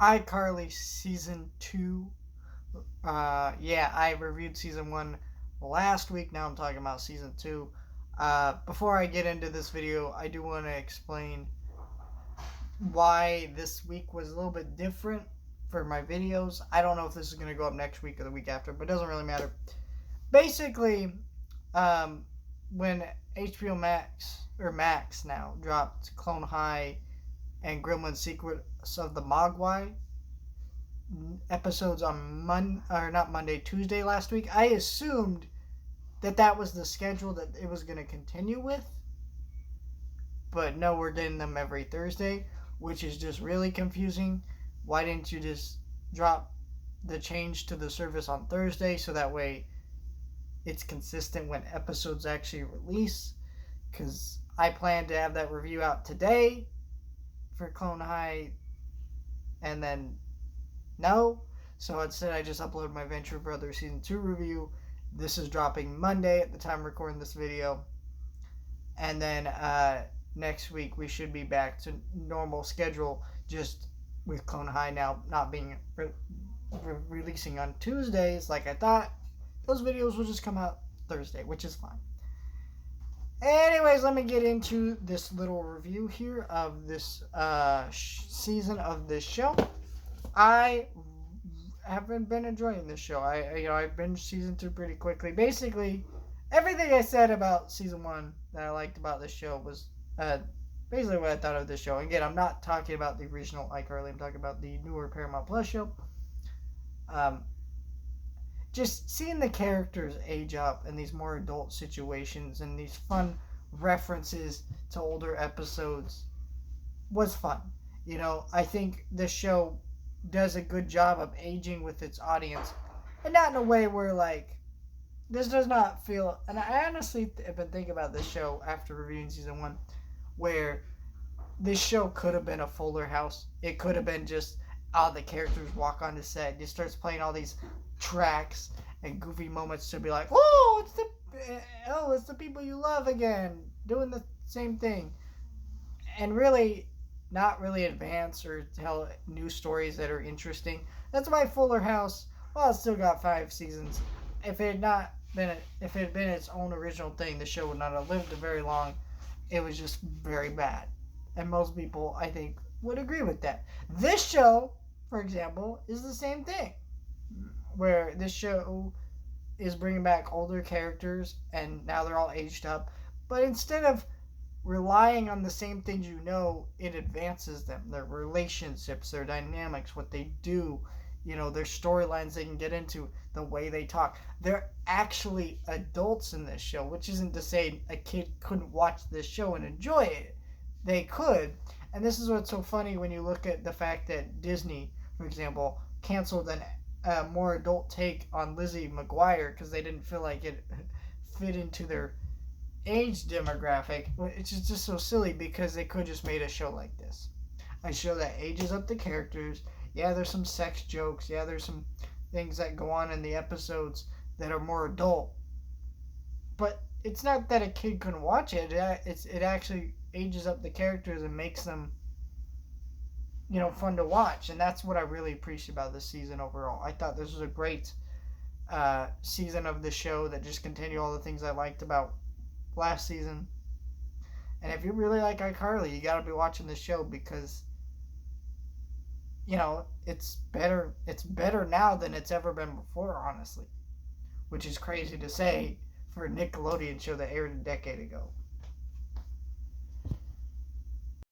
iCarly Season 2. Yeah, I reviewed Season 1 last week. Now I'm talking about Season 2. Before I get into this video, I do want to explain why this week was a little bit different for my videos. I don't know if this is going to go up next week or the week after, but it doesn't really matter. Basically, when HBO Max now dropped Clone High and Gremlin Secrets of the Mogwai episodes on Tuesday last week, I assumed that was the schedule that it was going to continue with. But no, we're getting them every Thursday, which is just really confusing. Why didn't you just drop the change to the service on Thursday so that way it's consistent when episodes actually release? Because I plan to have that review out today for Clone High, and then no. So instead, I just uploaded my Venture Brothers Season 2 review. This is dropping Monday at the time I'm recording this video. And then next week, we should be back to normal schedule, just with Clone High now not being releasing on Tuesdays like I thought. Those videos will just come out Thursday, which is fine. Anyways, let me get into this little review here of this season of this show. I haven't been enjoying this show. I binged season 2 pretty quickly. Basically, everything I said about season 1 that I liked about this show was basically what I thought of this show. Again, I'm not talking about the original iCarly. I'm talking about the newer Paramount Plus show. Just seeing the characters age up in these more adult situations and these fun references to older episodes was fun. I think this show does a good job of aging with its audience, and not in a way where this does not feel. And I honestly have been thinking about this show after reviewing season 1, where this show could have been a Fuller House. It could have been just the characters walk on the set and it starts playing all these tracks and goofy moments to be like, it's the people you love again doing the same thing, and really not really advance or tell new stories that are interesting. That's why Fuller House, well, it's still got 5 seasons. If it had been its own original thing, the show would not have lived very long. It was just very bad, and most people, I think, would agree with that. This show, for example, is the same thing, where this show is bringing back older characters and now they're all aged up, but instead of relying on the same things, it advances them, their relationships, their dynamics, what they do, their storylines they can get into, the way they talk. They're actually adults in this show, which isn't to say a kid couldn't watch this show and enjoy it. They could. And this is what's so funny when you look at the fact that Disney, for example, canceled a more adult take on Lizzie McGuire because they didn't feel like it fit into their age demographic. It's just so silly because they could just made a show like this. A show that ages up the characters. Yeah, there's some sex jokes. Yeah, there's some things that go on in the episodes that are more adult. But it's not that a kid couldn't watch it. It actually ages up the characters and makes them fun to watch, and that's what I really appreciate about this season overall. I thought this was a great season of the show that just continued all the things I liked about last season. And if you really like iCarly, you gotta be watching this show because it's better now than it's ever been before, honestly, which is crazy to say for a Nickelodeon show that aired a decade ago.